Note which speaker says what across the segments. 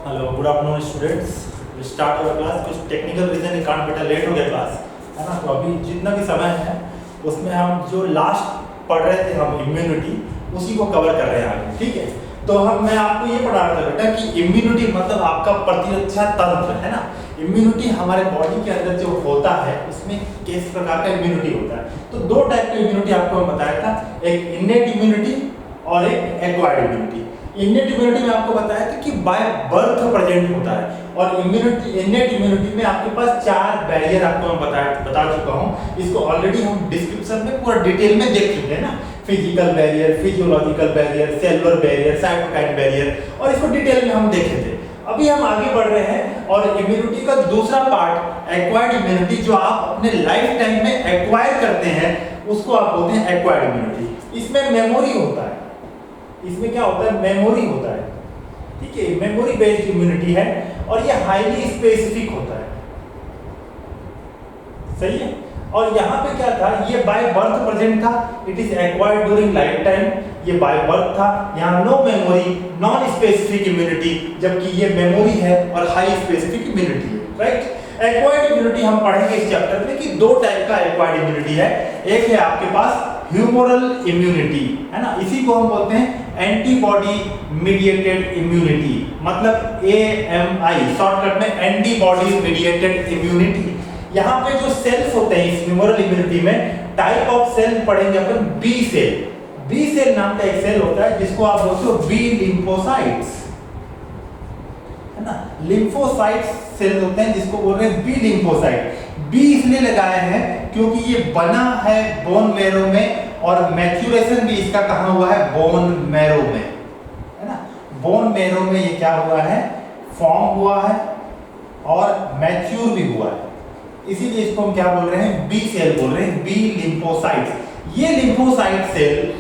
Speaker 1: Hello good afternoon students. Start our class. कुछ technical reason कारण बेटा लेट हो गया क्लास, है ना। तो अभी जितना भी समय है उसमें हम जो लास्ट पढ़ रहे थे हम इम्यूनिटी, उसी को कवर कर रहे हैं आगे, ठीक है। तो मैं आपको ये पढ़ा रहा था बेटा कि इम्यूनिटी मतलब आपका प्रतिरक्षा तंत्र, है ना। इम्यूनिटी हमारे बॉडी के अंदर जो होता है उसमें किस प्रकार का इम्यूनिटी होता है। तो दो टाइप का इम्यूनिटी आपको मैं बताया था, एक इनेट इम्यूनिटी और एक एक्वायर्ड इम्यूनिटी। इनेट इम्यूनिटी में आपको बताया था कि बाय बर्थ प्रेजेंट होता है, और इनेट इम्यूनिटी में आपके पास 4 बैरियर आपको मैं बता चुका हूं। इसको ऑलरेडी हम डिस्क्रिप्शन में पूरा डिटेल में देख चुके हैं ना। Physical barrier, physiological barrier, cellular barrier, cytokine barrier, और इसको डिटेल में हम देखे थे। अभी हम आगे बढ़ रहे हैं और इम्यूनिटी का दूसरा पार्ट एक्वायर्ड इम्यूनिटी, जो आप अपने लाइफ टाइम में एक्वायर करते हैं, उसको आप बोलते हैं एक्वायर्ड इम्यूनिटी। इसमें मेमोरी होता है, इसमें क्या होता है, मेमोरी होता है, ठीक है। मेमोरी बेस्ड इम्यूनिटी है और ये हाईली स्पेसिफिक होता है, सही है। और यहाँ पे क्या था, ये बाय बर्थ प्रेजेंट था, it is acquired during life time, ये बाय बर्थ था। यहाँ no memory, non specific immunity, जबकि ये मेमोरी है और हाई स्पेसिफिक इम्यूनिटी है, राइट। एक्वायर्ड इम्यूनिटी हम पढ़ेंगे इस चैप्टर में कि दो टाइप का एक्वायर्ड इम्यूनिटी है। एक है आपके पास ह्यूमोरल इम्यूनिटी, है ना, इसी को हम बोलते हैं एंटीबॉडी मीडिएटेड इम्यूनिटी, मतलब AMI शॉर्टकट में एंटीबॉडी मीडिएटेड इम्यूनिटी। यहाँ पे जो सेल्स होते हैं इस ह्यूमरल इम्यूनिटी में, टाइप ऑफ सेल पढ़ेंगे अपन बी सेल। बी सेल नाम का एक सेल होता है जिसको आप बोलते हो बी लिम्फोसाइट्स, है ना। लिम्फोसाइट्स सेल होते हैं जिसको बोल रहे हैं बी लिम्फोसाइट। बी इसलिए लगाए हैं क्योंकि ये बना है बोन मैरो में, और मैच्योरेशन भी इसका कहाँ हुआ है, बोन मैरो में, है ना। बोन मैरो में ये क्या हुआ है, फॉर्म हुआ है और मैच्योर भी हुआ है, इसीलिए इसको हम क्या बोल रहे हैं, बी सेल बोल रहे हैं, बी लिम्फोसाइट्स। ये लिम्फोसाइट सेल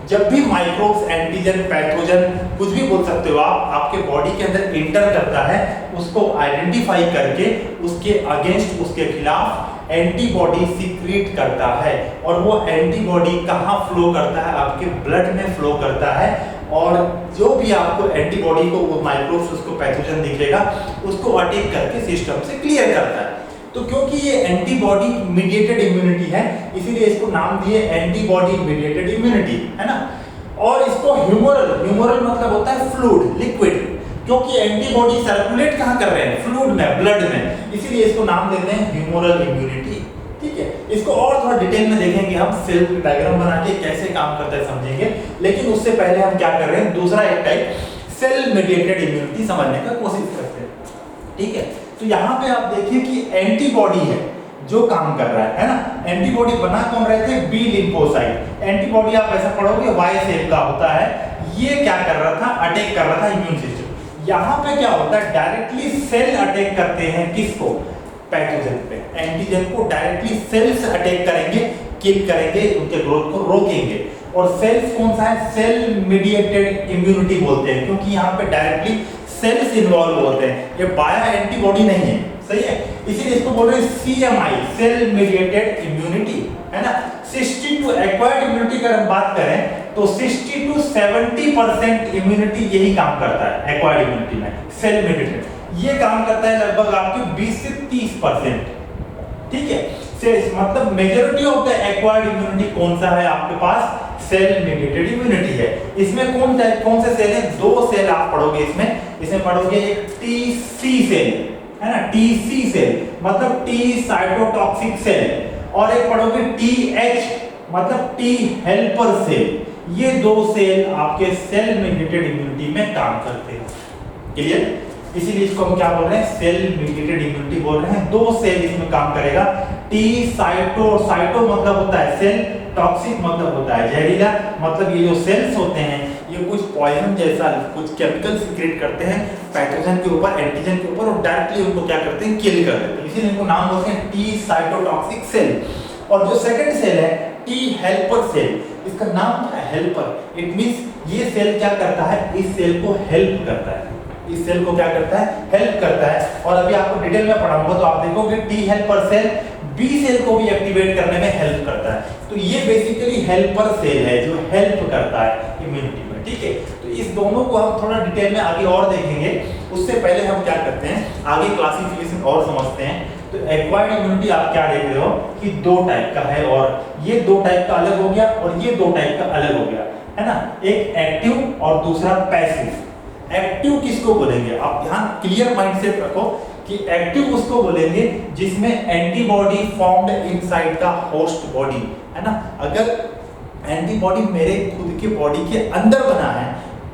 Speaker 1: जब भी माइक्रोब्स, एंटीजन, पैथोजन, कुछ भी बोल सकते हो आप, आपके बॉडी के अंदर इंटर करता है, उसको आइडेंटिफाई करके उसके अगेंस्ट, उसके खिलाफ एंटीबॉडी सीक्रेट करता है। और वो एंटीबॉडी कहाँ फ्लो करता है, आपके ब्लड में फ्लो करता है, और जो भी आपको एंटीबॉडी को, वो माइक्रोब्स, उसको पैथोजन दिखेगा, उसको अटैक करके सिस्टम से क्लियर करता है। तो क्योंकि ये एंटीबॉडी मीडिएटेड इम्यूनिटी है, इसीलिए इसको नाम दिए एंटीबॉडी मीडिएटेड इम्यूनिटी, है ना। और इसको ह्यूमरल मतलब होता है फ्लूइड, लिक्विड, क्योंकि एंटीबॉडी सर्कुलेट कहाँ कर रहे हैं, फ्लूइड में, ब्लड में, इसीलिए इसको नाम देते हैं ह्यूमरल इम्यूनिटी, ठीक है। इसको और थोड़ा डिटेल में देखेंगे हम, सेल डायग्राम बना के कैसे काम करता है समझेंगे। लेकिन उससे पहले हम क्या कर रहे हैं, दूसरा एक टाइप सेल मीडिएटेड इम्यूनिटी समझने का कोशिश करते हैं, ठीक है। तो यहाँ पे आप देखिए कि एंटीबॉडी है जो काम कर रहा है ना। एंटीबॉडी बना कौन रहे थे, बी लिम्फोसाइट। एंटीबॉडी आप ऐसा पढ़ोगे वाई शेप का होता है। ये क्या कर रहा था, अटैक कर रहा था इम्यून सिस्टम। यहाँ पे क्या होता है, डायरेक्टली सेल अटैक करते हैं, किसको, पैथोजन पे। एंटीजन को डायरेक्टली सेल्स अटैक करेंगे, किल करेंगे, उनके ग्रोथ को रोकेंगे। और सेल्स कौन सा है, सेल मीडिएटेड इम्यूनिटी बोलते हैं, क्योंकि यहाँ पे डायरेक्टली सेल्स इन्वॉल्व होते हैं, ये बायो एंटीबॉडी नहीं है, सही है। इसीलिए इसको बोल रहे हैं CMI, सेल मीडिएटेड इम्यूनिटी, है ना। 60 टू एक्वायर्ड इम्यूनिटी की अगर बात करें तो 60 टू 70% इम्यूनिटी यही काम करता है एक्वायर्ड इम्यूनिटी में, सेल मीडिएटेड। ये काम करता है लगभग आपके 20 से 30%, ठीक है। मतलब majority of the acquired immunity कौन सा है आपके पास, सेल मीडिएटेड इम्यूनिटी है। इसमें कौन से सेल है, 2 सेल आप पढ़ोगे इसमें पढ़ोगे एक TC सेल, है ना, TC सेल मतलब T साइटोटॉक्सिक सेल, और एक पढ़ोगे TH मतलब T हेल्पर सेल। ये 2 सेल आपके सेल मीडिएटेड इम्यूनिटी में काम करते हैं, क्लियर। इसीलिए इसको हम क्या बोल रहे हैं, सेल मीडिएटेड इम्यूनिटी बोल रहे हैं। 2 सेल इसमें काम करेगा। T साइटो मतलब होता है सेल, टॉक्सिक मतलब होता है जहरीला, मतलब ये जो सेल्स होते हैं ये कुछ पॉइजन जैसा कुछ केमिकल सीक्रेट करते हैं पैथोजन के ऊपर, एंटीजन के ऊपर, और डायरेक्टली उनको क्या करते हैं, किल कर देते हैं। इसीलिए इनको नाम बोलते हैं T साइटोटॉक्सिक सेल। और जो सेकंड सेल है T हेल्पर सेल, इसका नाम है हेल्पर। इट मींस ये सेल क्या करता है, इस सेल को हेल्प करता है, इस सेल को क्या करता है, हेल्प करता है। और अभी आपको डिटेल में पढ़ाऊंगा तो आप देखोगे T helper cell B cell को भी एक्टिवेट करने में हेल्प करता है। तो ये बेसिकली हेल्पर सेल है जो हेल्प करता है इम्यूनिटी में, ठीक है। तो इस दोनों को हम थोड़ा डिटेल में आगे और देखेंगे। उससे पहले हम क्या करते हैं, आगे क्लासिफिकेशन और समझते हैं। तो एक्वायर्ड इम्यूनिटी आप क्या देख रहे हो कि दो टाइप का है, और ये दो टाइप का अलग हो गया और ये दो टाइप का अलग हो गया, है ना। एक एक्टिव और दूसरा पैसिव। एक्टिव किसको बोलेंगे, आप ध्यान क्लियर माइंडसेट रखो कि एक्टिव उसको बोलेंगे जिसमें antibody formed inside the host body, है ना। अगर एंटीबॉडी मेरे खुद के बॉडी के अंदर बना है,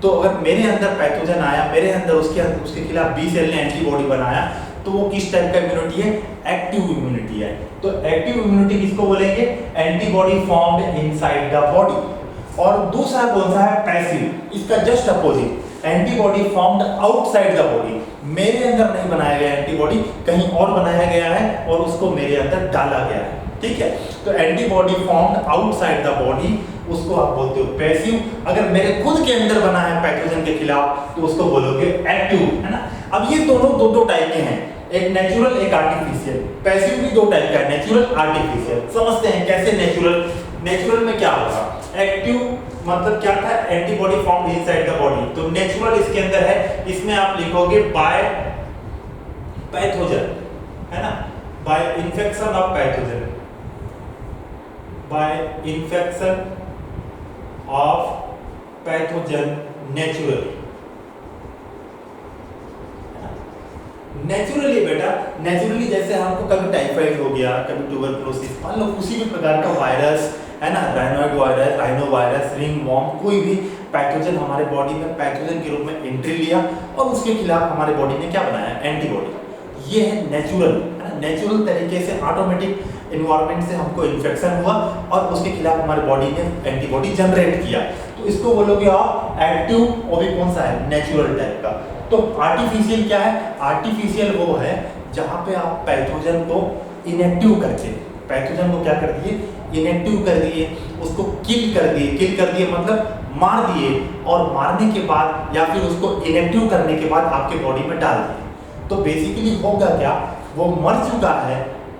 Speaker 1: तो अगर मेरे अंदर पैथोजन आया, मेरे अंदर उसके खिलाफ बी सेल ने एंटीबॉडी बनाया, तो वो किस टाइप का इम्यूनिटी है, एक्टिव इम्यूनिटी है। तो एक्टिव इम्यूनिटी किसको बोलेंगे, antibody formed inside the body. और दूसरा कौन सा है, पैसिव। इसका just opposite, antibody formed outside the body. मेरे अंदर नहीं बनाया गया एंटीबॉडी, कहीं और बनाया गया है और उसको मेरे अंदर डाला गया है, ठीक है। तो antibody formed outside the body, उसको आप बोलते हो पैसिव। अगर मेरे खुद के अंदर बना है पैथोजन के खिलाफ, तो उसको बोलोगे एक्टिव, है ना। अब ये दोनों दो टाइप के हैं, एक नेचुरल एक आर्टिफिशियल। पैसिव भी दो टाइप का है, नेचुरल आर्टिफिशियल। समझते हैं कैसे नेचुरल। नेचुरल में क्या होगा, एक्टिव मतलब क्या था, antibody formed inside the body. तो नेचुरल इसके अंदर है, इसमें आप लिखोगे बाय पैथोजन, है ना, bye infection of pathogen, bye infection of pathogen naturally. Naturally बेटा, नेचुरली जैसे हमको कभी टाइफाइड हो गया, कभी ट्यूबरकुलोसिस, मान लो किसी भी प्रकार का वायरस, है ना, rhinoid virus, rhino virus, ring worm, कोई भी पैथोजन हमारे बॉडी में पैथोजन के रूप में एंट्री लिया और उसके खिलाफ हमारे बॉडी ने क्या बनाया, एंटीबॉडी। ये है नेचुरल, है ना। नेचुरल तरीके से ऑटोमेटिक इन्वायरमेंट से हमको इन्फेक्शन हुआ और उसके खिलाफ हमारे बॉडी ने एंटीबॉडी जनरेट किया, तो इसको बोलोगे आप एक्टिव। और भी कौन सा है, नेचुरल टाइप का। तो आर्टिफिशियल क्या है, आर्टिफिशियल वो है जहां पे आप पैथोजन को इनएक्टिव करके, पैथोजन को क्या कर दिए, इनएक्टिव कर दिए, उसको किल कर दिए। किल कर दिए मतलब मार दिए, और मारने के बाद या फिर उसको इनएक्टिव करने के बाद आपके बॉडी में डाल दिए। तो बेसिकली होगा क्या, वो मर चुका है,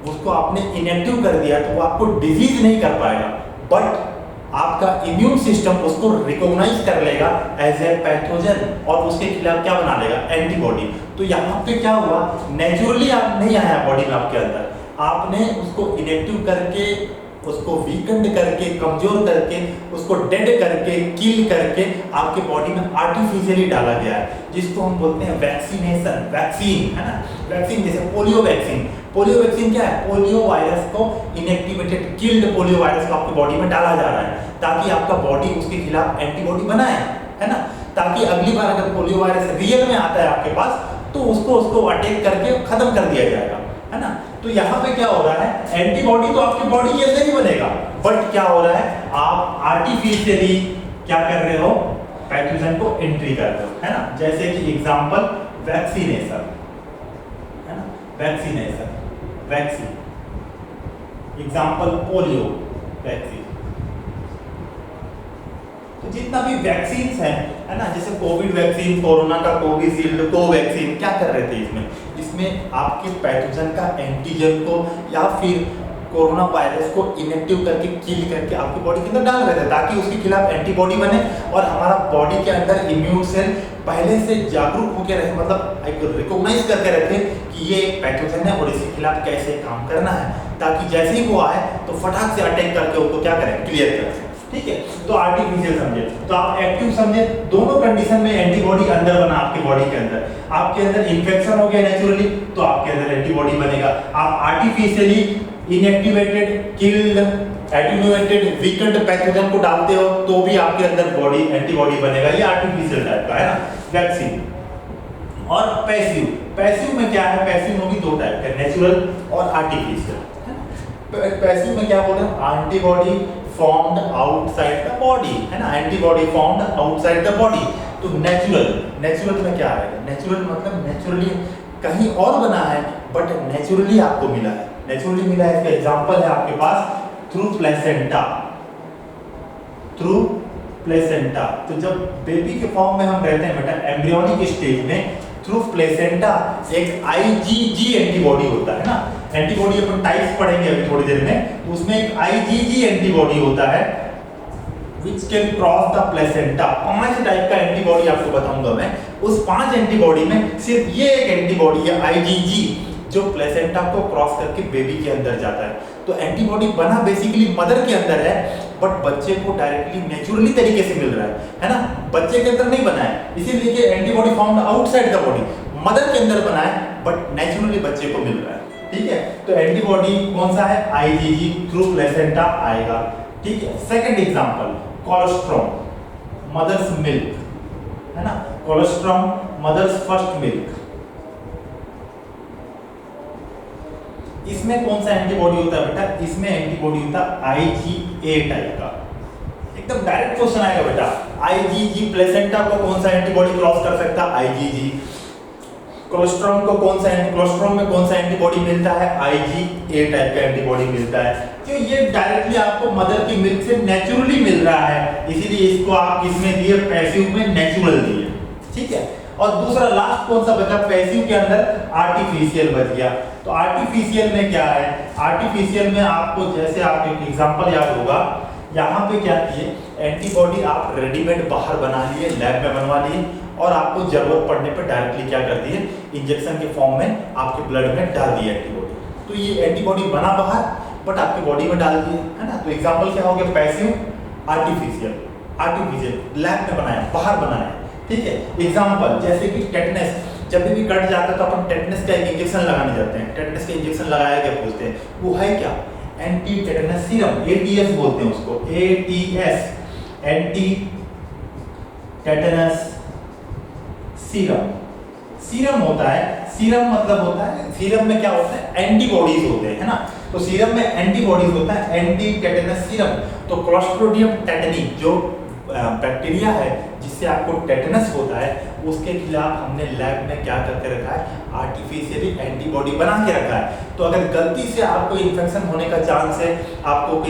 Speaker 1: उसको आपने इनएक्टिव कर दिया, तो वो आपको डिजीज नहीं कर पाएगा, बट आपका इम्यून सिस्टम उसको रिकॉग्नाइज कर लेगा एज ए पैथोजन और उसके खिलाफ क्या बना लेगा, एंटीबॉडी। तो यहाँ पे क्या हुआ, नेचुरली आप नहीं आया बॉडी में आपके अंदर, आपने उसको इनएक्टिव करके, उसको वीकेंड करके, कमजोर करके, उसको डेड करके, किल करके आपके बॉडी में आर्टिफिशियली डाला गया है, जिसको हम बोलते हैं वैक्सीनेशन, वैक्सीन, है ना। वैक्सीन जैसे पोलियो वैक्सीन। पोलियो वैक्सीन क्या है, पोलियो वायरस को इनएक्टिवेटेड, किल्ड पोलियो वायरस को आपकी बॉडी में डाला जा रहा है, ताकि आपका बॉडी उसके खिलाफ एंटीबॉडी बनाए, है ना, ताकि अगली बार अगर पोलियो वायरस रियल में आता है आपके पास, तो उसको अटैक करके खत्म कर दिया जाएगा, है ना। तो यहाँ पे क्या हो रहा है, एंटीबॉडी तो आपकी बॉडी के अंदर ही बनेगा, बट क्या हो रहा है, आप आर्टिफिशियली क्या कर रहे हो, पैथोजन को एंट्री कर रहे हो, है ना। जैसे कि एग्जांपल वैक्सीनेशन, है ना, vaccination, vaccine, example polio vaccine. तो जितना भी वैक्सीन है ना, जैसे कोविड वैक्सीन, कोरोना का कोविशील्ड, कोवैक्सीन, क्या कर रहे थे इसमें आपके पैथोजन का एंटीजन को या फिर कोरोना वायरस को इनएक्टिव करके, किल करके आपकी बॉडी के अंदर डाल रहे थे, ताकि उसके खिलाफ एंटीबॉडी बने और हमारा बॉडी के अंदर इम्यून सेल पहले से जागरूक होकर रहे, मतलब एक रिकॉग्नाइज करके रखे कि ये एक पैथोजन है और इसके खिलाफ कैसे काम करना है, ताकि जैसे ही वो आए तो फटाक से अटैक करके उनको क्या करें, क्लियर करें, ठीक है। तो आर्टिफिशियल समझे, तो आप एक्टिव समझे, दोनों कंडीशन में एंटीबॉडी अंदर बना आपके बॉडी के अंदर, आपके अंदर इन्फेक्शन हो गया नेचुरली, तो आपके अंदर एंटीबॉडी बनेगा। आप artificially inactivated, killed, attenuated, weekend pathogen को डालते हो, तो भी आपके अंदर बॉडी एंटीबॉडी बनेगा। ये आर्टिफिशियल टाइप का है ना, वैक्सीन। और पैसिव, पैसिव में क्या है, पैसिव में भी दो टाइप का, नेचुरल और आर्टिफिशियल। पैसिव में क्या बोल रहे हैं, antibody formed outside the body, है ना, antibody formed outside the body. तो नेचुरल, नेचुरल में क्या आएगा, नेचुरल मतलब नेचुरली कहीं और बना है, बट नेचुरली आपको मिला है, नेचुरली मिला है। इसका एग्जांपल है आपके pass through placenta, through placenta. तो जब बेबी के फॉर्म में हम रहते हैं बेटा, एम्ब्रियोनिक स्टेज में, थ्रू प्लेसेंटा एक आईजीजी एंटीबॉडी होता है ना, एंटीबॉडी अपन टाइप्स पढ़ेंगे अभी थोड़ी देर में, तो उसमें एक आईजीजी एंटीबॉडी होता है, which can cross the placenta। 5 type का एंटीबॉडी आपको बताऊंगा मैं। उस 5 एंटीबॉडी में सिर्फ ये एक एंटीबॉडी है IgG जो प्लेसेंटा को क्रॉस करके बेबी के अंदर जाता है। तो एंटीबॉडी बना बेसिकली मदर के अंदर है, बट बच्चे को डायरेक्टली नेचुरली तरीके से मिल रहा है ना, बच्चे के अंदर नहीं बना है। इसीलिए कि antibody found outside the body, mother के अंदर बना है बट नेचुरली बच्चे को मिल रहा है। ठीक है, तो एंटीबॉडी कौन सा है? IgG थ्रू प्लेसेंटा आएगा। ठीक है, second example colostrum, mother's milk, है ना, कोलोस्ट्रम मदर्स फर्स्ट मिल्क। इसमें कौन सा एंटीबॉडी होता है बेटा? इसमें एंटीबॉडी होता है IgA टाइप का। एकदम डायरेक्ट क्वेश्चन आएगा बेटा, IgG प्लेसेंटा को कौन सा एंटीबॉडी क्रॉस कर सकता है? IgG। कोलोस्ट्रम को कौन सा, कोलोस्ट्रम में कौन सा एंटीबॉडी मिलता है? IgA टाइप का एंटीबॉडी मिलता है। क्यों? ये डायरेक्टली आपको मदर की मिल्क से नेचुरली मिल रहा है, इसीलिए इसको आप किसमें दिए? पैसिव में नेचुरल दिए। ठीक है, और दूसरा लास्ट कौन सा बचा? पैसिव के अंदर आर्टिफिशियल बच गया। तो आर्टिफिशियल में क्या है? आर्टिफिशियल में आपको जैसे आप एक एग्जांपल याद होगा, यहाँ पे क्या किए, एंटीबॉडी आप रेडीमेड बाहर बना लिए, लैब में बनवा लिए, और आपको जरूरत पड़ने पर डायरेक्टली क्या कर दिए? इंजेक्शन के फॉर्म में आपके ब्लड में डाल दिए एंटीबॉडी। तो ये एंटीबॉडी बना बाहर बट आपकी बॉडी में डाल दिए, है ना। तो एग्जांपल क्या हो गया? Passive, artificial. आर्टिफिशियल लैब में बनाया, बाहर बनाया। ठीक है, एग्जांपल जैसे कि टेटनस, जब भी कट जाता है तो अपन टेटनस का एक इंजेक्शन लगाने जाते हैं। टेटनस का इंजेक्शन लगाया क्या बोलते हैं? वो है क्या? एंटी टेटनस सीरम, ATS बोलते हैं उसको, ATS, anti tetanus serum. Serum होता है, सीरम मतलब होता है, सीरम में क्या होता है? एंटीबॉडीज होते हैं, है ना। तो सीरम में एंटीबॉडीज होता है, एंटी टेटनस सीरम। तो क्लोस्ट्रिडियम टेटनी जो बैक्टीरिया है जिससे आपको टेटनस होता है, उसके खिलाफ हमने लैब में क्या करके रखा है? आर्टिफिशियली एंटीबॉडी बना के रखा है। तो अगर गलती से आपको इन्फेक्शन होने का चांस है, आपको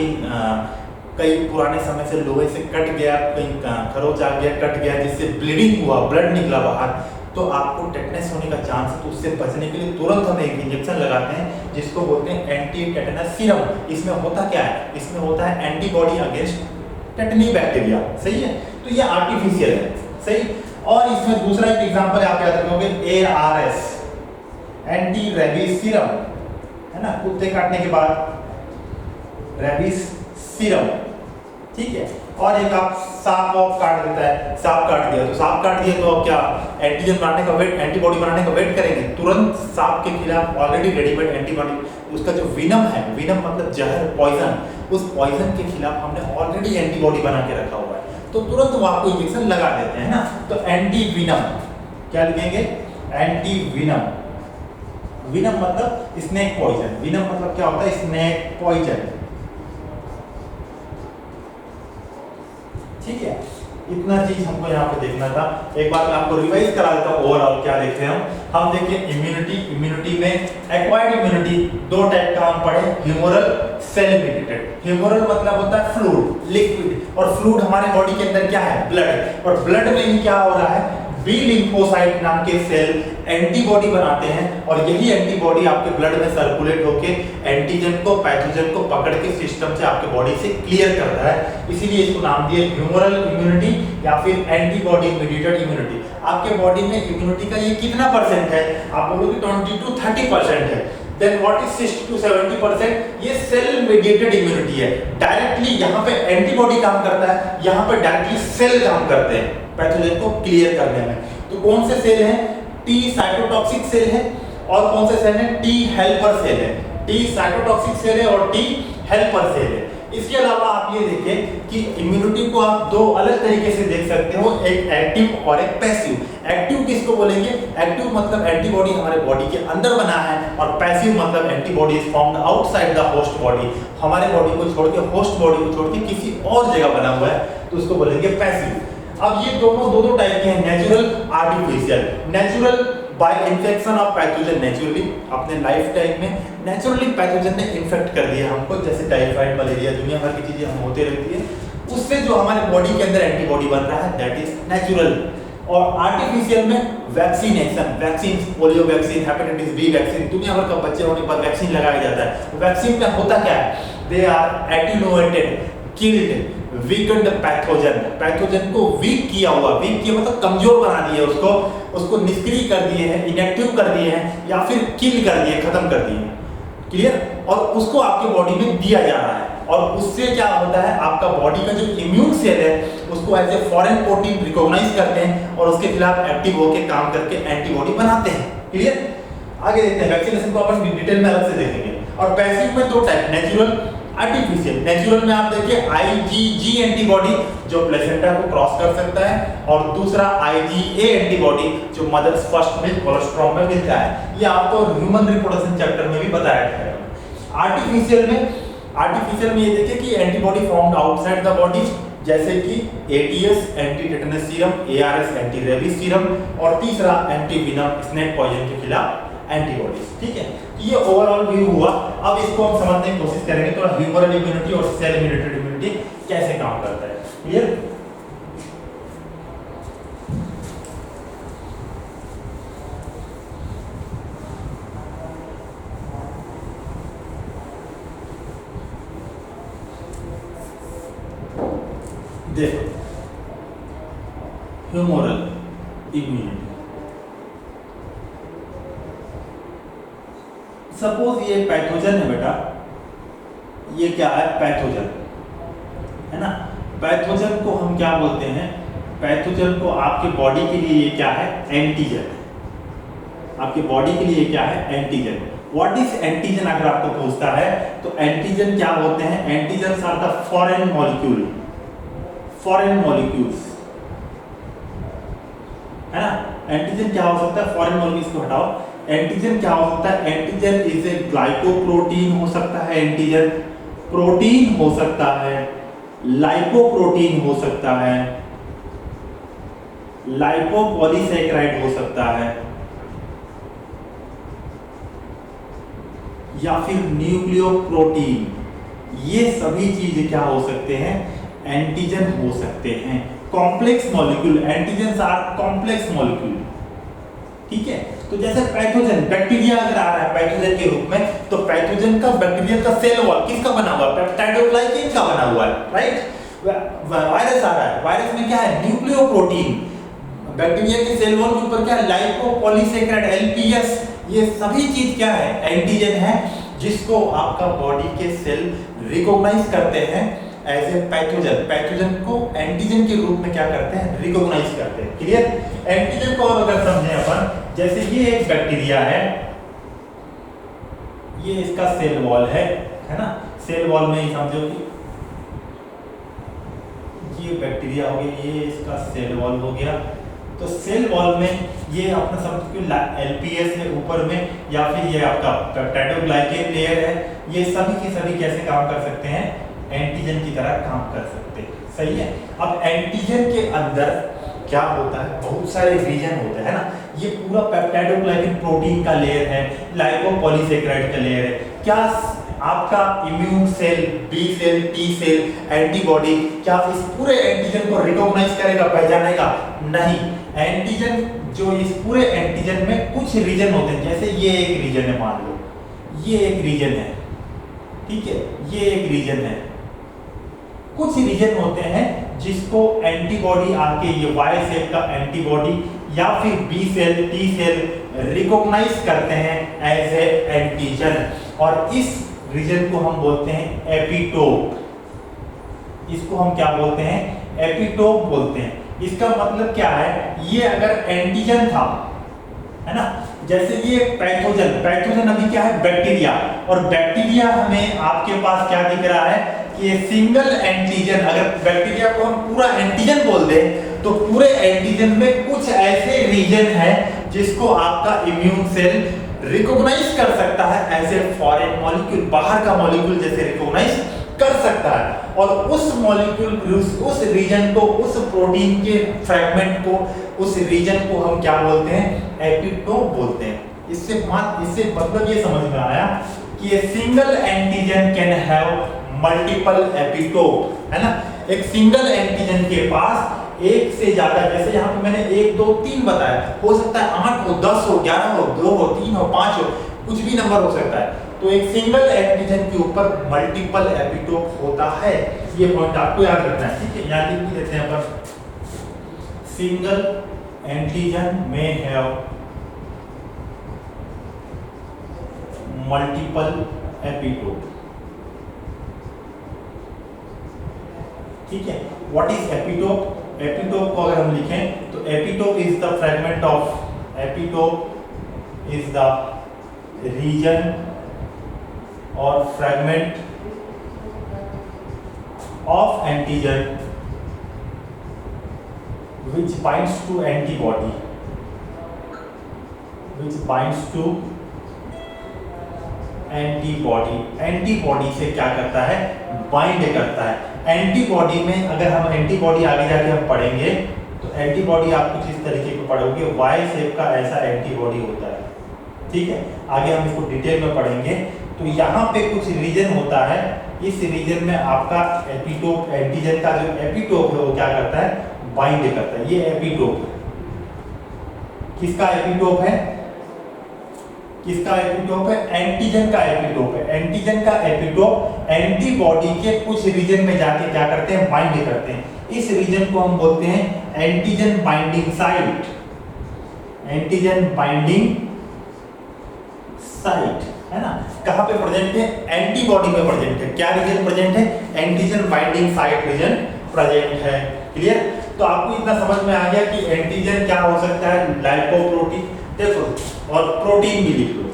Speaker 1: कई पुराने समय से लोहे से कट गया, कहीं खरोच आ गया, कट गया, जिससे ब्लीडिंग हुआ, ब्लड निकला बाहर, तो आपको टेटनस होने का चांस है। तो उससे बचने के लिए तुरंत हम एक इंजेक्शन लगाते हैं जिसको बोलते हैं एंटी टेटनस सीरम। इसमें होता क्या है? इसमें होता है एंटीबॉडी अगेंस्ट टेटनी बैक्टीरिया। सही है, तो ये आर्टिफिशियल है। सही, और इसमें दूसरा एक एग्जांपल आप याद रखोगे, ARS, एंटी रेबीज सीरम, है ना, कुत्ते काटने के बाद रेबीज सीरम। ठीक है, और एक आप सांप काट देता है, सांप काट दिया, तो सांप काट दिया तो अब क्या? एंटीजन बनाने का वेट, एंटीबॉडी बनाने का वेट करेंगे, तुरंत सांप के खिलाफ ऑलरेडी रेडीमेड एंटीबॉडी, उसका जो विनम है, विनम मतलब जहर, पॉइजन, उस पॉइजन के खिलाफ हमने ऑलरेडी एंटीबॉडी बना के रखा हुआ है, तो तुरंत वो आपको इंजेक्शन लगा देते हैं ना। तो एंटी विनम क्या लिखेंगे? एंटी विनम। विनम मतलब स्नेक पॉइजन, विनम मतलब क्या होता है? Snake poison. ठीक है, इतना चीज हमको यहाँ पे देखना था। एक बार मैं आपको रिवाइज करा देता हूँ ओवरऑल क्या देखते हैं हम देखिए इम्यूनिटी। इम्यूनिटी में एक्वायर्ड इम्यूनिटी दो टाइप का हम पढ़े, ह्यूमरल, सेल मीडिएटेड। ह्यूमरल मतलब होता है फ्लूइड, लिक्विड, और फ्लूइड हमारे बॉडी के अंदर क्या है? ब्लड। और ब्लड में क्या हो रहा है? बी लिम्फोसाइट नाम के सेल एंटीबॉडी बनाते हैं, और यही एंटीबॉडी आपके ब्लड में सर्कुलेट होके एंटीजन को, पैथोजन को पकड़ के सिस्टम से आपके बॉडी से क्लियर करता है। इसीलिए इसको नाम दिया ह्यूमरल इम्यूनिटी या फिर एंटीबॉडी मीडिएटेड इम्यूनिटी। आपके बॉडी में इम्यूनिटी का ये कितना परसेंट है? आप बोलोगे 20 to 30% है। Then what is 60 to 70%? ये सेल मीडिएटेड इम्यूनिटी है। डायरेक्टली यहाँ पे एंटीबॉडी काम करता है, यहाँ पे डायरेक्टली सेल काम करते हैं पैथोजन को क्लियर करने में। तो कौन से सेल हैं? टी साइटोटॉक्सिक सेल है, और कौन से सेल हैं? टी हेल्पर सेल है। टी साइटोटॉक्सिक सेल है और टी हेल्पर सेल है। इसके अलावा आप ये देखिए कि इम्यूनिटी को आप दो अलग तरीके से देख सकते हो, एक एक्टिव और एक पैसिव। एक्टिव किसको बोलेंगे? एक्टिव मतलब एंटीबॉडी हमारे बॉडी के अंदर बना है, और पैसिव मतलब antibody is found outside the host body, हमारे बॉडी को छोड़ के, होस्ट बॉडी को छोड़ के किसी और जगह बना हुआ है, तो उसको बोलेंगे पैसिव। अब ये दो टाइप के हैं, natural, artificial. Natural bye infection of pathogen, naturally अपने लाइफ टाइम में नेचुरली पैथोजन ने इन्फेक्ट कर दिया हमको, जैसे टाइफाइड, मलेरिया, दुनिया भर की चीजें हम होते रहती है, उससे जो हमारे बॉडी के अंदर एंटीबॉडी बन रहा है, दैट इज नेचुरल। और आर्टिफिशियल में vaccination, vaccine, polio vaccine, hepatitis B vaccine, दुनिया भर का बच्चे होने पर वैक्सीन लगाया जाता है। वैक्सीन में होता क्या है? They are attenuated, killed weakened pathogen, pathogen को वीक किया हुआ, वीक किया मतलब कमजोर बना दिए उसको निष्क्रिय कर दिए हैं, इनएक्टिव कर दिए हैं, या फिर किल कर दिए, खत्म कर दिए हैं। क्लियर? और उसको आपके बॉडी में दिया जा रहा है, और उससे क्या होता है, आपका बॉडी का जो इम्यून सेल है उसको as a foreign protein recognise करते हैं और उसके खिलाफ एक्टिव होकर काम करके एंटीबॉडी बनाते हैं। क्लियर? आगे देखते हैं, वैक्सीनेशन को अपन डिटेल में अलग से देखेंगे। और पैसिव में दो टाइप, नेचुरल, आर्टिफिशियल। नेचुरल में आप देखिए IgG एंटीबॉडी जो प्लेसेंटा को क्रॉस कर सकता है, और दूसरा IgA एंटीबॉडी जो मदर्स फर्स्ट मिल्क कोलेस्ट्रॉल में मिलता है। ये आपको ह्यूमन रिप्रोडक्शन चैप्टर में भी बताया गया है। आर्टिफिशियल में ये देखिए कि antibody formed outside the body, जैसे कि ATS anti tetanus serum, ARS anti rabies serum, और तीसरा एंटी विनम स्नेक पॉइजन के खिलाफ एंटीबॉडीज। ठीक है, ये ओवरऑल व्यू हुआ। अब इसको हम समझने की कोशिश करेंगे थोड़ा, ह्यूमरल इम्यूनिटी और सेल इम्यूनिटेड इम्यूनिटी कैसे काम करता है। क्लियर? देखो, ह्यूमरल इम्यूनिटी, सपोज ये पैथोजन है बेटा, ये क्या है, पैथोजन है ना। पैथोजन को हम क्या बोलते हैं, पैथोजन को आपके बॉडी के लिए ये क्या है, एंटीजन। आपके बॉडी के लिए क्या है, एंटीजन। व्हाट इज एंटीजन अगर आपको पूछता है तो एंटीजन क्या होते हैं, antigen are the foreign molecule, foreign molecules है ना। एंटीजन क्या हो सकता है, फॉरेन मॉलिक्यूल्स को हटाओ। एंटीजन क्या हो सकता है, एंटीजन इज ए ग्लाइकोप्रोटीन हो सकता है, एंटीजन प्रोटीन हो सकता है, लाइपोप्रोटीन हो सकता है, लाइपोपॉलीसैकेराइड हो सकता है, या फिर न्यूक्लियोप्रोटीन। ये सभी चीजें क्या हो सकते हैं, एंटीजन हो सकते हैं। Complex molecule, antigen are complex molecule. ठीक है, तो जैसे पैथोजन, बैक्टीरिया अगर आ रहा है पैथोजन के रूप में, तो पैथोजन का, बैक्टीरिया का सेल वॉल किसका बना हुआ है, पेप्टाइडोग्लाइकेन का बना हुआ है, राइट। वायरस आ रहा है, वायरस में क्या है, न्यूक्लियोप्रोटीन। बैक्टीरिया के सेल वॉल के ऊपर क्या है, लाइपोपॉलीसैकेराइड, LPS। ये सभी चीज क्या है, एंटीजन है, जिसको आपका बॉडी के सेल रिकॉग्नाइज करते हैं एज ए पैथोजन। पैथोजन को एंटीजन के रूप में क्या करते हैं, रिकॉग्नाइज करते हैं। क्लियर? एंटीजन को अगर समझें अपन, जैसे ये एक बैक्टीरिया है, ये इसका सेल वॉल है ना। सेल वॉल में ही समझो कि ये बैक्टीरिया हो गया, ये इसका सेल वॉल हो गया। तो सेल वॉल में ये अपना समझ कि LPS है ऊपर में, या फिर ये आपका पेप्टाइडोग्लाइकेन लेयर है। ये सभी के सभी कैसे काम कर सकते हैं, एंटीजन की तरह काम कर सकते हैं। सही है। अब एंटीजन के अंदर क्या होता है, बहुत सारे रीजन होते हैं ना। ये पूरा पेप्टाइडोग्लाइकेन प्रोटीन का लेयर है, लाइपोपॉलीसैकेराइड का लेयर है। क्या आपका immune cell, B cell, T cell, antibody क्या इस पूरे एंटीजन को रिकॉग्नाइज करेगा, पहचानेगा? नहीं। एंटीजन जो इस पूरे एंटीजन में कुछ रीजन होते हैं, जैसे ये एक रीजन है, मान लो ये एक रीजन है, ठीक है, ये एक रीजन है। कुछ रीजन होते हैं जिसको एंटीबॉडी आके, ये वाई सेल का एंटीबॉडी या फिर B cell, T cell recognise करते हैं एज ए एंटीजन, और इस रीजन को हम बोलते हैं एपिटोप। इसको हम क्या बोलते हैं, एपिटोप बोलते हैं। इसका मतलब क्या है, ये अगर एंटीजन था, है ना, जैसे ये पैथोजन अभी क्या है, बैक्टीरिया, और बैक्टीरिया हमें आपके पास क्या दिख रहा है कि ये सिंगल एंटीजन। अगर बैक्टीरिया को हम पूरा एंटीजन बोल दें तो पूरे एंटीजन में कुछ ऐसे रीजन है जिसको आपका इम्यून सेल रिकॉग्नाइज कर सकता है एज ए फॉरेन मॉलिक्यूल, बाहर का मॉलिक्यूल जैसे रिकॉग्नाइज कर सकता है। और उस मॉलिक्यूल, उस रीजन को, उस प्रोटीन के फ्रैगमेंट को, उस रीजन को हम क्या बोलते हैं, एपिटोप बोलते हैं। इससे मतलब ये समझ में आया कि ये single antigen can have multiple epitope, है ना। एक सिंगल एंटीजन के पास एक से ज्यादा, जैसे यहाँ पे मैंने 1 2 3 बताया, हो सकता है 8 हो, 10 हो, 11 हो, 2 हो, 3 हो, 5 हो, कुछ भी नंबर हो सकता है। तो एक सिंगल एंटीजन के ऊपर मल्टीपल एपिटोप होता है, ये पॉइंट आपको याद रखना है, ठीक है। यहाँ लिख देते हैं अपन, सिंगल एंटीजन में हैव मल्टीपल एपिटोप, ठीक है। What is epitope? एपिटोप को अगर हम लिखें तो epitope is the fragment of, epitope is the region और fragment of antigen which binds to antibody, which binds to antibody. Antibody से क्या करता है? बाइंड करता है। एंटीबॉडी में अगर हम एंटीबॉडी आगे जाके हम पढ़ेंगे तो एंटीबॉडी आप कुछ इस तरीके को पढ़ोगे, वाई शेप का ऐसा एंटीबॉडी होता है, ठीक है। आगे हम इसको डिटेल में पढ़ेंगे। तो यहाँ पे कुछ रीजन होता है, इस रीजन में आपका एपिटोप, एंटीजन का जो एपिटोप है वो क्या करता है? बाइंड करता है। ये एपिटोप है, किसका एपिटोप है? किसका एपिटोप है? एंटीजन का एपिटोप है। एंटीजन का एपिटोप एंटीबॉडी के कुछ रीजन में जाके क्या करते हैं? बाइंड करते हैं। इस रीजन को हम बोलते हैं antigen binding site, antigen binding site, है ना। कहां पे प्रेजेंट है? एंटीबॉडी में प्रेजेंट है। क्या रीजन प्रेजेंट है? Antigen binding site region present है। क्लियर? तो आपको इतना समझ में आ गया कि एंटीजन क्या हो सकता है? लाइपोप्रोटीन, देखो, और प्रोटीन भी लिख लो।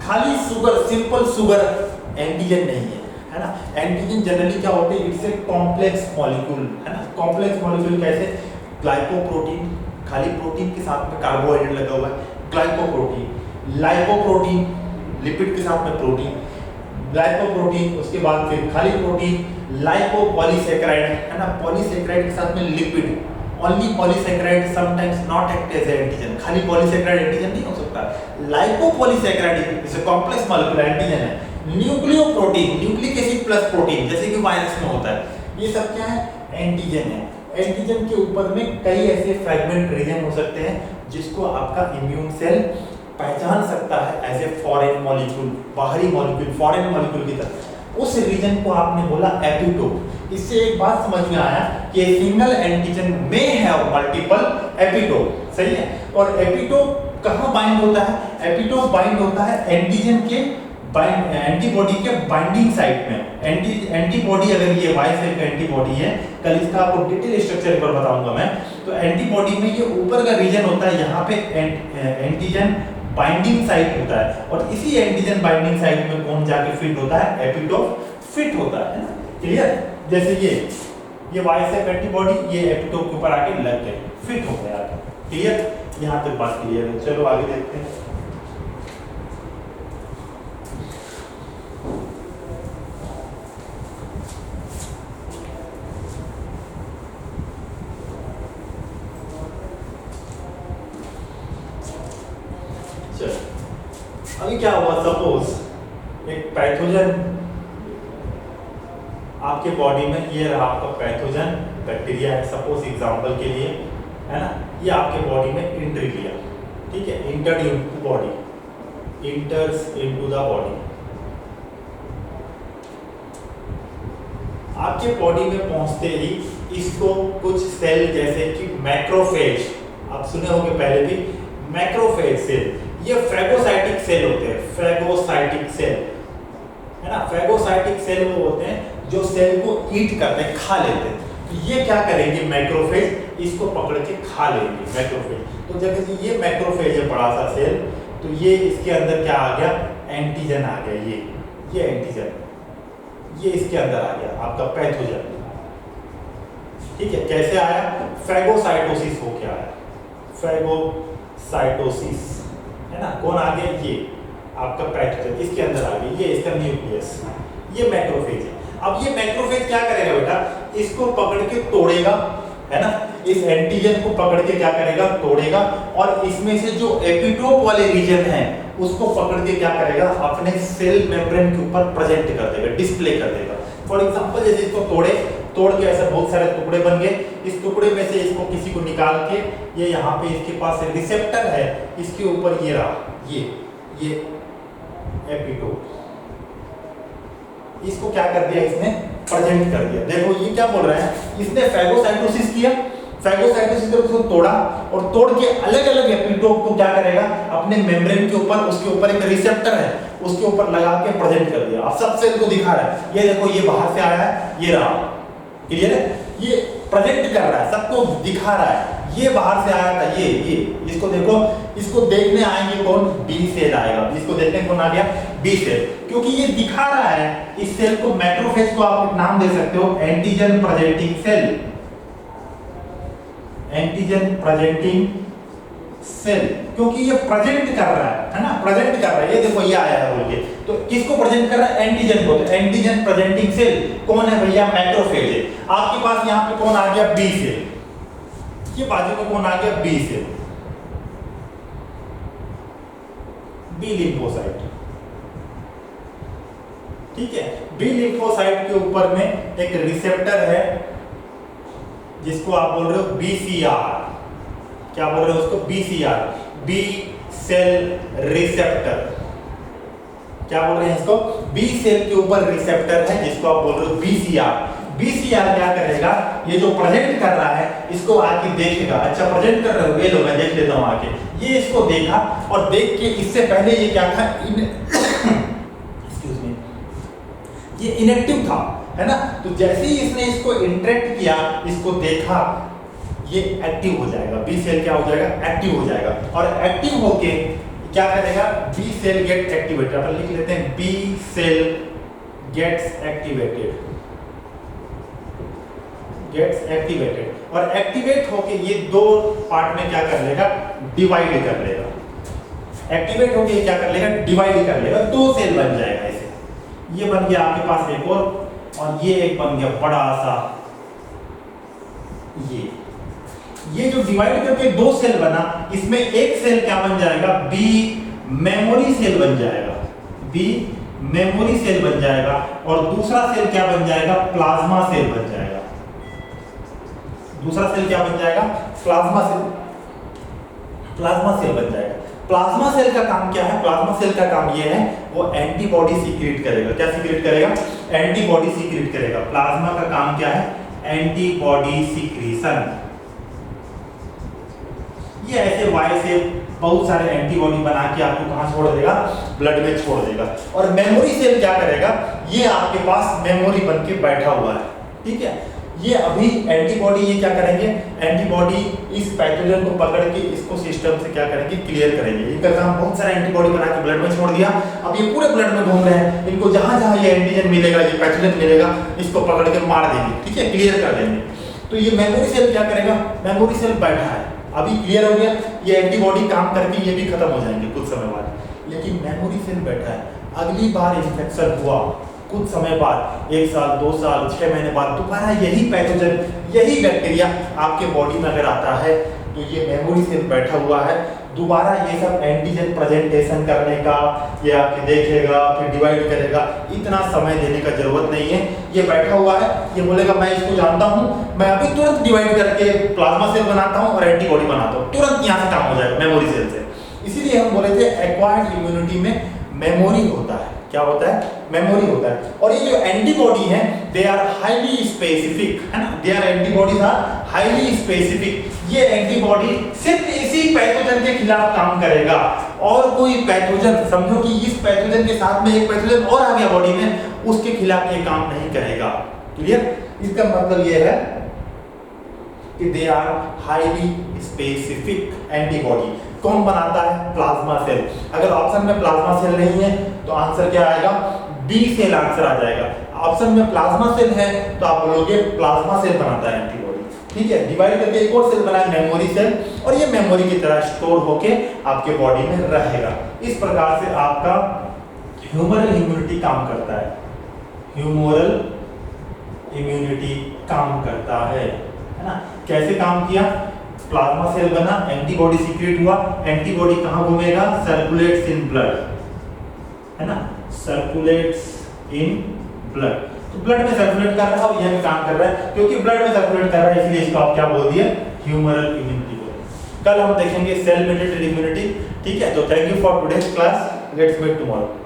Speaker 1: खाली शुगर, सिंपल शुगर एंटीजन नहीं है ना। एंटीजन जनरली क्या होते हैं? इट्स ए कॉम्प्लेक्स मॉलिक्यूल, है ना। कॉम्प्लेक्स मॉलिक्यूल कैसे? ग्लाइकोप्रोटीन, खाली प्रोटीन के साथ में कार्बोहाइड्रेट लगा हुआ है, ग्लाइकोप्रोटीन। लाइपोप्रोटीन, लिपिड के साथ में प्रोटीन, ग्लाइकोप्रोटीन, उसके बाद फिर खाली प्रोटीन, लाइपोपॉलीसैकेराइड, है ना। पॉलीसैकेराइड के साथ में lipid, only polysaccharide sometimes not act as antigen. खाली पॉलीसैकेराइड एंटीजन नहीं हो सकता। Lipopolysaccharide is a complex molecule antigen है। Nucleoprotein, nucleic acid plus protein, जैसे कि वायरस में होता है, ये सब क्या है? एंटीजन है। एंटीजन के ऊपर में कई ऐसे फ्रेगमेंट रीजन हो सकते हैं जिसको आपका इम्यून सेल पहचान सकता है एज ए फॉरेन मॉलिक्यूल, बाहरी मॉलिक्यूल, फॉरेन मॉलिक्यूल की तरह। उस रीजन को आपने बोला एपिटोप। इससे एक बात समझ में आया कि सिंगल एंटीजन में हैव मल्टीपल एपिटोप, सही है। और एपिटोप कहाँ बाइंड होता है? एपिटोप बाइंड होता है एंटीजन के एंटीबॉडी के बाइंडिंग साइट में। एंटीबॉडी अगर ये वाई शेप का एंटीबॉडी है, कल इसका आपको डिटेल स्ट्रक्चर पर बताऊंगा मैं। तो एंटीबॉडी में ये ऊपर का रीजन होता है, यहाँ पे एंटीजन बाइंडिंग साइट होता है, और इसी एंटीजन बाइंडिंग साइट में कौन जाके फिट होता है? एपिटोप फिट होता है। क्लियर? जैसे ये वाई शेप एंटीबॉडी ये एपिटोप के ऊपर आके लग गए, फिट हो गया। क्लियर? यहाँ तक बात क्लियर है। चलो आगे देखते हैं। अभी क्या हुआ? सपोज एक पैथोजन आपके बॉडी में, ये रहा आपका पैथोजन बैक्टीरिया है, सपोज एग्जांपल के लिए, है ना। ये आपके बॉडी में एंट्री लिया, ठीक है, entered into body, इंटर्स into the body. आपके बॉडी में पहुंचते ही इसको कुछ सेल जैसे कि मैक्रोफेज, आप सुने होंगे पहले भी, मैक्रोफेज सेल, ये फैगोसाइटिक सेल होते हैं। फैगोसाइटिक सेल, है ना। फैगोसाइटिक सेल वो होते हैं जो सेल को ईट करते हैं, खा लेते हैं। तो ये क्या करेंगे? मैक्रोफेज इसको पकड़ के खा लेंगे, मैक्रोफेज। तो जैसे ये मैक्रोफेज है, बड़ा सा सेल, तो ये इसके अंदर क्या आ गया? एंटीजन आ गया। ये एंटीजन, ये इसके अंदर आ गया आपका पैथोजन, ठीक है। कैसे आया? फैगोसाइटोसिस हो क्या आया? फैगोसाइटोसिस, है ना। कौन आ गया? ये आपका पैथोजन इसके अंदर आ गया, ये इसका न्यूक्लियस, ये मैक्रोफेज है। अब ये मैक्रोफेज क्या करेगा बेटा? इसको पकड़ के तोड़ेगा, है ना। इस एंटीजन को पकड़ के क्या करेगा? तोड़ेगा, और इसमें से जो एपिटोप वाले रीजन है उसको पकड़ के क्या करेगा? अपने सेल मेम्ब्रेन के ऊपर प्रेजेंट कर देगा, डिस्प्ले कर देगा। फॉर एग्जांपल जैसे इसको तोड़े तोड़ के ऐसे बहुत सारे टुकड़े बन गए। इस टुकड़े में से इसको किसी को निकाल के ये यहाँ पे इसके पास रिसेप्टर है, इसके ऊपर ये रहा, ये एपिटोप, इसको क्या कर दिया इसने, प्रेजेंट कर दिया। देखो ये क्या बोल रहा है, इसने फैगोसाइटोसिस किया, फैगोसाइटोसिस से उसको तोड़ा और तोड़ के अलग अलग एपिटोप को क्या करेगा, अपने मेम्ब्रेन के ऊपर, उसके ऊपर एक रिसेप्टर है उसके ऊपर लगा के प्रेजेंट कर दिया। अब सब सेल को दिखा रहा है, ये देखो ये बाहर से आया है, ये रहा, क्लियर है, ये प्रेजेंट कर रहा है, सबको दिखा रहा है, ये बाहर से आया था, ये इसको देखो, इसको देखने आएंगे कौन, बी सेल आएगा, इसको देखने कौन आ गया, बी सेल, क्योंकि ये दिखा रहा है। इस सेल को मैक्रोफेज को आप नाम दे सकते हो antigen presenting cell, antigen presenting cell, क्योंकि ये प्रेजेंट कर रहा है ना, प्रेजेंट कर रहा है, ये देखो ये आया है बोल के, तो किसको प्रेजेंट कर रहा है, एंटीजन को। तो एंटीजन प्रेजेंटिंग सेल कौन है भैया, मैक्रोफेज है। आपके पास यहाँ पे कौन आ गया, बी सेल, ये बाजू में कौन आ गया, बी सेल, बी लिम्फोसाइट, ठीक है। बी लिम्फोसाइट के ऊपर में एक रिसेप्टर है जिसको आप बोल रहे हो बीसीआर, क्या बोल रहे हो उसको, बीसीआर, बी सेल रिसेप्टर, क्या बोल रहे हैं इसको, बी सेल के ऊपर रिसेप्टर है जिसको आप बोल रहे हो बीसीआर। बीसीआर क्या करेगा, ये जो प्रेजेंट कर रहा है इसको आके देखेगा, अच्छा प्रेजेंट कर रहे हो, ये लो मैं देख लेता हूं आके, ये इसको देखा और देख के इससे पहले ये क्या था, एक्सक्यूज मी, ये इनएक्टिव था, है ना, तो जैसे ही इसने इसको इंटरेक्ट किया, इसको देखा, ये एक्टिव हो जाएगा, बी सेल क्या हो जाएगा, एक्टिव हो जाएगा, और एक्टिव होके क्या करेगा, बी सेल गेट एक्टिवेटेड, अपन लिख लेते हैं B cell gets activated, gets activated, और एक्टिवेट होके ये दो पार्ट में क्या कर लेगा, डिवाइड कर लेगा, एक्टिवेट होके क्या कर लेगा, डिवाइड कर लेगा, दो सेल बन जाएगा ऐसे, ये बन गया आपके पास एक और ये एक बन गया बड़ा सा, ये जो डिवाइड करके दो सेल बना, इसमें एक सेल क्या बन जाएगा, बी मेमोरी सेल बन जाएगा, बी मेमोरी सेल बन जाएगा, और दूसरा सेल क्या बन जाएगा, प्लाज्मा सेल बन जाएगा, दूसरा सेल क्या बन जाएगा, प्लाज्मा सेल, प्लाज्मा सेल बन जाएगा। प्लाज्मा सेल का काम क्या है, प्लाज्मा सेल का काम ये है, वो एंटीबॉडी सीक्रेट करेगा, क्या सीक्रेट करेगा, एंटीबॉडी सीक्रेट करेगा। प्लाज्मा का काम क्या है, एंटीबॉडी सीक्रेशन, ये ऐसे वाई से बहुत सारे एंटीबॉडी बना के आपको कहां छोड़ देगा, ब्लड में छोड़ देगा। और मेमोरी सेल क्या करेगा, ये आपके पास मेमोरी बन के बैठा हुआ है, ठीक है, ये अभी एंटीबॉडी ये क्या करेंगे, एंटीबॉडी इस पैथोजन को पकड़ के इसको सिस्टम से क्या करेंगे, क्लियर करेंगे। इनका काम बहुत सारा एंटीबॉडी बना के ब्लड में छोड़ दिया, अब ये पूरे ब्लड में घूम रहे हैं, इनको जहां जहां ये एंटीजन मिलेगा, ये पैथोजन मिलेगा, इसको पकड़ के मार देंगे, ठीक है, क्लियर कर देंगे। तो ये मेमोरी सेल क्या करेगा, मेमोरी सेल बैठा है, अभी क्लियर हो गया, ये एंटीबॉडी काम करके ये भी खत्म हो जाएंगे कुछ समय बाद, लेकिन मेमोरी सेल बैठा है। अगली बार इंफेक्शन हुआ कुछ समय बाद, 1 साल 2 साल 6 महीने बाद, दोबारा यही पैथोजन, यही बैक्टीरिया आपके बॉडी में अगर आता है, तो ये मेमोरी सेल बैठा हुआ है, दोबारा ये सब एंटीजन प्रेजेंटेशन करने का, ये आपके देखेगा, फिर डिवाइड करेगा, इतना समय देने का जरूरत नहीं है। ये बैठा हुआ है, ये बोलेगा मैं इसको जानता हूँ, मैं अभी तुरंत डिवाइड करके प्लाज्मा सेल बनाता हूँ और एंटीबॉडी बनाता हूँ, तुरंत यहाँ से काम हो जाएगा मेमोरी सेल से। इसीलिए हम बोले थे एक्वायर्ड इम्यूनिटी में मेमोरी होता है, क्या होता है, मेमोरी होता है। और ये जो एंटीबॉडी है, दे आर हाईली स्पेसिफिक, है ना, they are antibodies are highly specific. ये एंटीबॉडी सिर्फ इसी पैथोजन के खिलाफ काम करेगा, और कोई पैथोजन, समझो कि इस पैथोजन के साथ में एक पैथोजन और आ गया बॉडी में, उसके खिलाफ ये काम नहीं करेगा, क्लियर। इसका मतलब ये है कि they are highly specific antibody. कौन बनाता है, प्लाज्मा सेल। अगर ऑप्शन में प्लाज्मा सेल नहीं है तो आंसर क्या आएगा, बी सेल आंसर आ जाएगा। ऑप्शन में प्लाज्मा सेल है तो आप बोलोगे प्लाज्मा सेल बनाता है एंटीबॉडी, ठीक है। डिवाइड करके एक और सेल बनाए मेमोरी सेल, और ये मेमोरी की तरह स्टोर होके आपके बॉडी में रहेगा। इस प्रकार से आपका ह्यूमरल इम्यूनिटी काम करता है, ह्यूमरल इम्यूनिटी काम करता है ना। कैसे काम किया, प्लाज्मा सेल बना, एंटीबॉडी सीक्रेट हुआ, एंटीबॉडी कहां घूमेगा, सर्कुलेट्स इन ब्लड, है ना, सर्कुलेट्स इन ब्लड। तो ब्लड में सर्कुलेट कर रहा है और यह भी काम कर रहा है, क्योंकि ब्लड में सर्कुलेट कर रहा है इसलिए इसको आप क्या बोल दिए, ह्यूमरल इम्यूनिटी बोल। कल हम देखेंगे सेल मेडिएटेड इम्यूनिटी। ठीक है, तो thank you for today's class, let's meet tomorrow.